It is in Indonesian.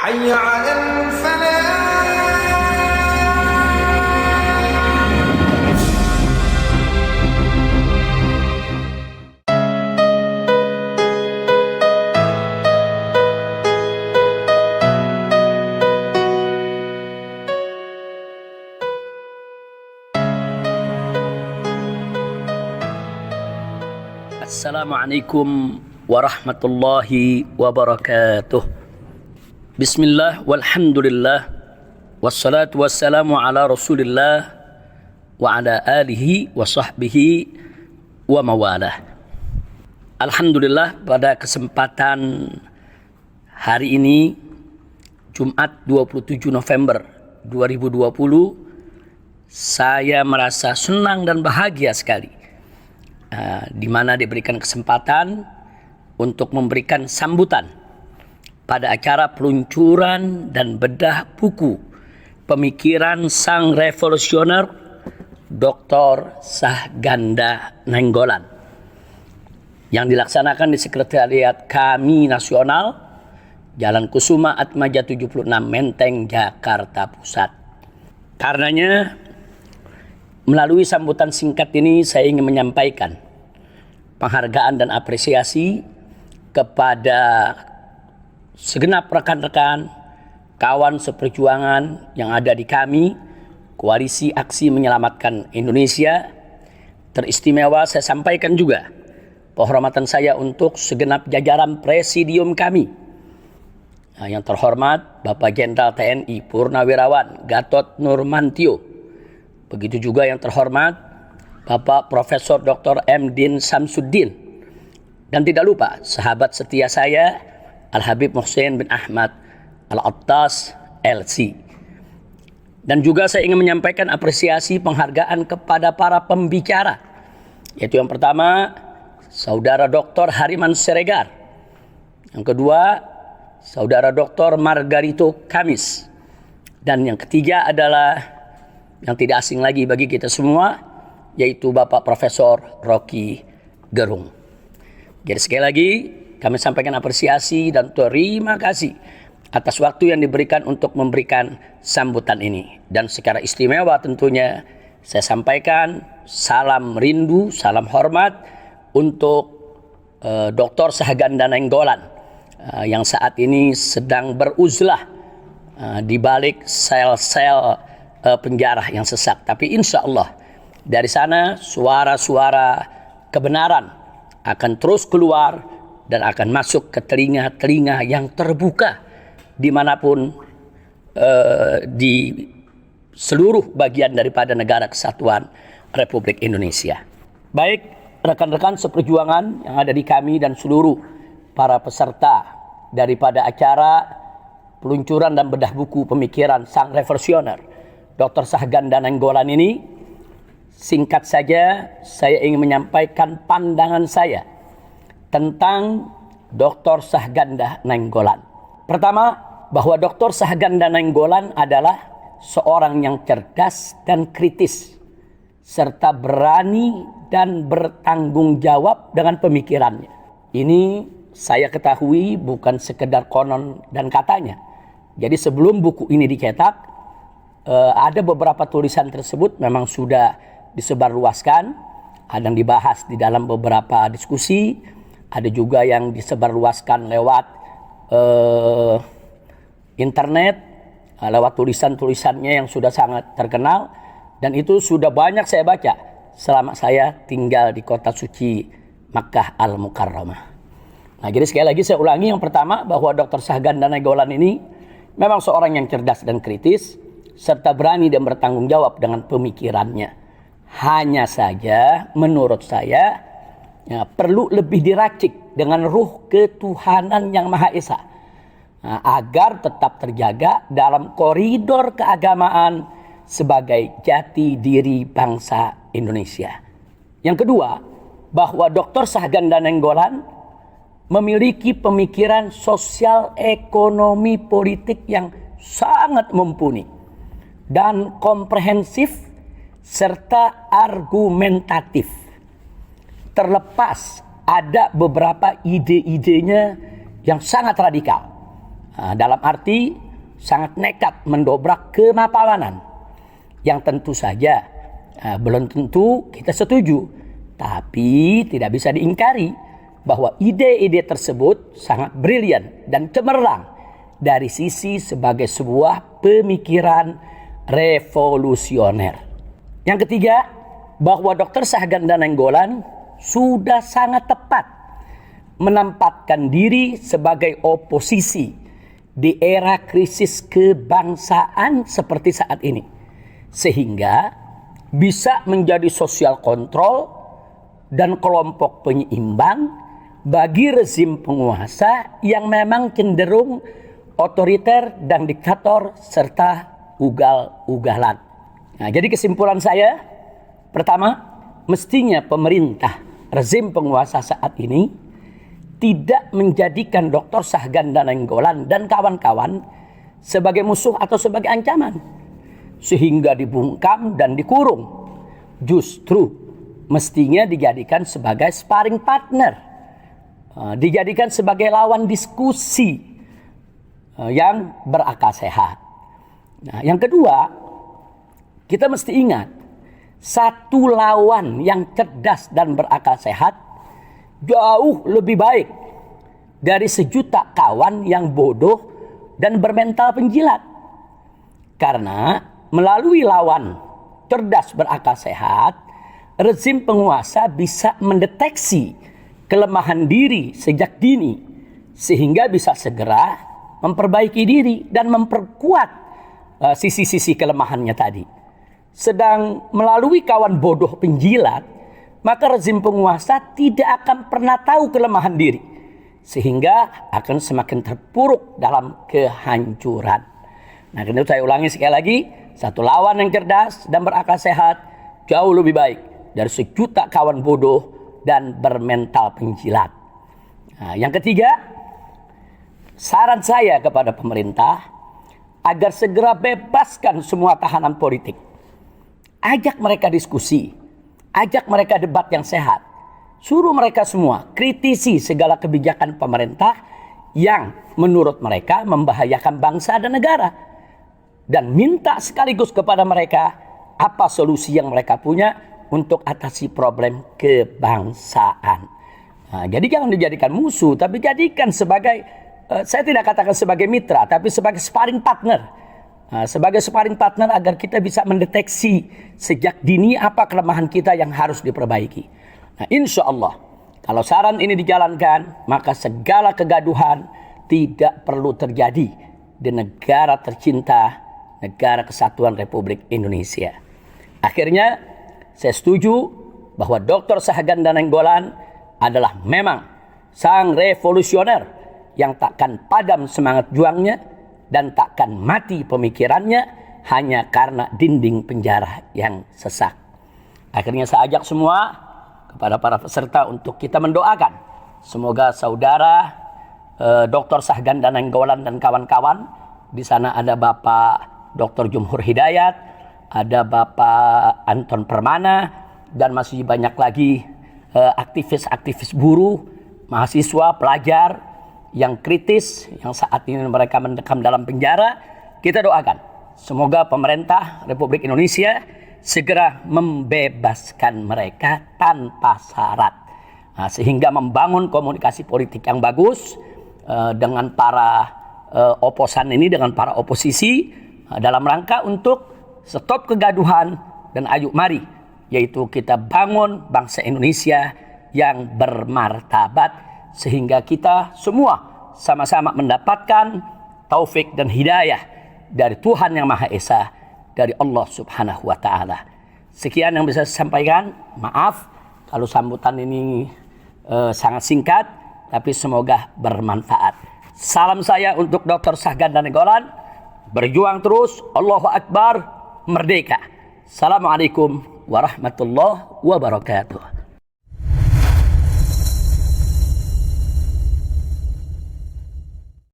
حي على الفلاح. Assalamualaikum warahmatullahi wabarakatuh. Bismillah walhamdulillah wassalatu wassalamu ala rasulillah wa ala alihi wa sahbihi wa mawalah. Alhamdulillah, pada kesempatan hari ini Jumat 27 November 2020 saya merasa senang dan bahagia sekali di mana diberikan kesempatan untuk memberikan sambutan pada acara peluncuran dan bedah buku pemikiran sang revolusioner Dr. Sahganda Nainggolan yang dilaksanakan di Sekretariat Kami Nasional, Jalan Kusuma Atmaja 76, Menteng, Jakarta Pusat. Karenanya, melalui sambutan singkat ini saya ingin menyampaikan penghargaan dan apresiasi kepada segenap rekan-rekan, kawan seperjuangan yang ada di kami, Koalisi Aksi Menyelamatkan Indonesia. Teristimewa saya sampaikan juga penghormatan saya untuk segenap jajaran presidium kami. Yang terhormat Bapak Jenderal TNI Purnawirawan Gatot Nurmantio. Begitu juga yang terhormat Bapak Profesor Dr. M. Din Samsuddin. Dan tidak lupa sahabat setia saya Al-Habib Muhsin bin Ahmad Al-Attas LC. Dan juga saya ingin menyampaikan apresiasi penghargaan kepada para pembicara. Yaitu yang pertama, Saudara Dr. Hariman Siregar. Yang kedua, Saudara Dr. Margarito Kamis. Dan yang ketiga adalah yang tidak asing lagi bagi kita semua, yaitu Bapak Profesor Rocky Gerung. Jadi sekali lagi kami sampaikan apresiasi dan terima kasih atas waktu yang diberikan untuk memberikan sambutan ini. Dan secara istimewa tentunya saya sampaikan salam rindu, salam hormat untuk Dr. Sahganda Nainggolan yang saat ini sedang beruzlah di balik sel-sel penjara yang sesak. Tapi insya Allah dari sana suara-suara kebenaran akan terus keluar dan akan masuk ke telinga-telinga yang terbuka dimanapun di seluruh bagian daripada negara kesatuan Republik Indonesia. Baik rekan-rekan seperjuangan yang ada di kami dan seluruh para peserta daripada acara peluncuran dan bedah buku pemikiran sang revolusioner Dr. Sahganda Nainggolan ini, singkat saja saya ingin menyampaikan pandangan saya tentang Dr. Sahganda Nainggolan. Pertama, bahwa Dr. Sahganda Nainggolan adalah seorang yang cerdas dan kritis, serta berani dan bertanggung jawab dengan pemikirannya. Ini saya ketahui bukan sekedar konon dan katanya. Jadi sebelum buku ini dicetak, ada beberapa tulisan tersebut memang sudah disebarluaskan, ada yang dibahas di dalam beberapa diskusi, ada juga yang disebarluaskan lewat internet, lewat tulisan-tulisannya yang sudah sangat terkenal, dan itu sudah banyak saya baca selama saya tinggal di kota suci Makkah Al-Mukarramah. Nah, jadi sekali lagi saya ulangi, yang pertama bahwa Dr. Sahganda Nainggolan ini memang seorang yang cerdas dan kritis, serta berani dan bertanggung jawab dengan pemikirannya. Hanya saja menurut saya perlu lebih diracik dengan ruh ketuhanan yang Maha Esa, agar tetap terjaga dalam koridor keagamaan sebagai jati diri bangsa Indonesia. Yang kedua, bahwa Dr. Sahganda Nainggolan memiliki pemikiran sosial ekonomi politik yang sangat mumpuni dan komprehensif serta argumentatif. Terlepas ada beberapa ide-idenya yang sangat radikal. Dalam arti sangat nekat mendobrak kemapanan yang tentu saja belum tentu kita setuju, tapi tidak bisa diingkari bahwa ide-ide tersebut sangat brilian dan cemerlang dari sisi sebagai sebuah pemikiran revolusioner. Yang ketiga, bahwa Dr. Sahganda Nainggolan sudah sangat tepat menempatkan diri sebagai oposisi di era krisis kebangsaan seperti saat ini, sehingga bisa menjadi sosial kontrol dan kelompok penyeimbang bagi rezim penguasa yang memang cenderung otoriter dan diktator serta ugal-ugalan. Nah, jadi kesimpulan saya, pertama, mestinya pemerintah rezim penguasa saat ini tidak menjadikan Dr. Sahganda Nainggolan dan kawan-kawan sebagai musuh atau sebagai ancaman, sehingga dibungkam dan dikurung. Justru mestinya dijadikan sebagai sparring partner, dijadikan sebagai lawan diskusi yang berakal sehat. Nah, yang kedua, kita mesti ingat, satu lawan yang cerdas dan berakal sehat jauh lebih baik dari sejuta kawan yang bodoh dan bermental penjilat. Karena melalui lawan cerdas berakal sehat, rezim penguasa bisa mendeteksi kelemahan diri sejak dini, sehingga bisa segera memperbaiki diri dan memperkuat sisi-sisi kelemahannya tadi. Sedang melalui kawan bodoh penjilat, maka rezim penguasa tidak akan pernah tahu kelemahan diri, sehingga akan semakin terpuruk dalam kehancuran. Nah, itu saya ulangi sekali lagi, satu lawan yang cerdas dan berakal sehat jauh lebih baik dari sejuta kawan bodoh dan bermental penjilat. Nah, yang ketiga, saran saya kepada pemerintah agar segera bebaskan semua tahanan politik. Ajak mereka diskusi, ajak mereka debat yang sehat. Suruh mereka semua kritisi segala kebijakan pemerintah yang menurut mereka membahayakan bangsa dan negara. Dan minta sekaligus kepada mereka apa solusi yang mereka punya untuk atasi problem kebangsaan. Nah, jadi jangan dijadikan musuh, tapi jadikan sebagai, saya tidak katakan sebagai mitra, tapi sebagai sparring partner. Sebagai sparring partner agar kita bisa mendeteksi sejak dini apa kelemahan kita yang harus diperbaiki. Nah, insya Allah kalau saran ini dijalankan, maka segala kegaduhan tidak perlu terjadi di negara tercinta, negara kesatuan Republik Indonesia. Akhirnya saya setuju bahwa Dr. Sahganda Nainggolan adalah memang sang revolusioner yang takkan padam semangat juangnya dan takkan mati pemikirannya hanya karena dinding penjara yang sesak. Akhirnya saya ajak semua kepada para peserta untuk kita mendoakan semoga saudara Dr. Sahganda Nainggolan dan kawan-kawan, di sana ada Bapak Dr. Jumhur Hidayat, ada Bapak Anton Permana, dan masih banyak lagi aktivis-aktivis buruh, mahasiswa, pelajar yang kritis, yang saat ini mereka mendekam dalam penjara. Kita doakan semoga pemerintah Republik Indonesia segera membebaskan mereka tanpa syarat, sehingga membangun komunikasi politik yang bagus dengan para oposan ini, dengan para oposisi, dalam rangka untuk stop kegaduhan dan ayo mari, yaitu kita bangun bangsa Indonesia yang bermartabat, sehingga kita semua sama-sama mendapatkan taufik dan hidayah dari Tuhan Yang Maha Esa, dari Allah Subhanahu wa Ta'ala. Sekian yang bisa saya sampaikan. Maaf kalau sambutan ini sangat singkat, tapi semoga bermanfaat. Salam saya untuk Dr. Sahganda Nainggolan. Berjuang terus. Allahu Akbar. Merdeka. Assalamualaikum warahmatullahi wabarakatuh.